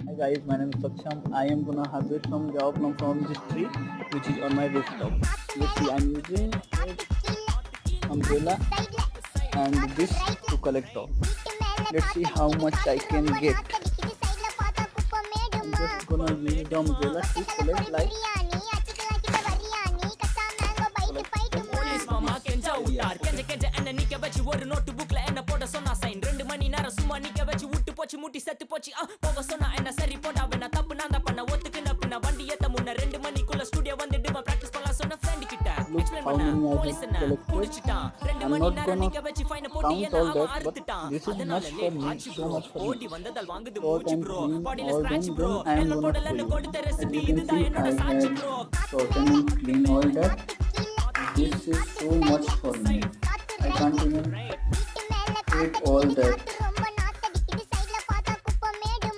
Hi guys, my name is Saksham. I am gonna harvest some java plum from this tree which is on my rooftop. Let's see, I'm using a umbrella and this to collect off. Let's see how much I can get. I'm just gonna use the umbrella to collect like police மாமா கெஞ்சா விட்டார் கெஞ்ச கெஞ்ச என்ன நிக்க வச்சு ஒரு note புக்ல என்ன போட சொன்னா சைன் 2 மணி நேரம் சும்மா நிக்க வச்சு விட்டு போச்சு முட்டி செத்து போச்சு போக சொன்னா என்ன சரி போடா வேணா தப்பு நான் தான் பண்ண ஒத்துக்குன பின்ன வண்டி ஏத்த முன்ன 2 மணிக்குள்ள ஸ்டுடியோ வந்துட்டு பிராக்டிஸ் பண்ணலாம் சொன்ன ஃப்ரெண்ட் கிட்ட எக்ஸ்பிளைன் பண்ண போலீஸ் என்ன புடிச்சிட்டான் 2 மணி நேரம் நிக்க வச்சு ஃபைன போட்டு என்ன அவன் அறுத்துட்டான் அதனால லேட் ஆச்சு ப்ரோ ஓடி வந்ததால் வாங்குது மூச்சு ப்ரோ பாடில ஸ்கிராட்ச் ப்ரோ என்ன போடலன்னு கொடுத்த ரெசிபி இதுதான் என்னோட சாட்சி bro shorten and clean all that. This is so much for me. I can't even eat all that.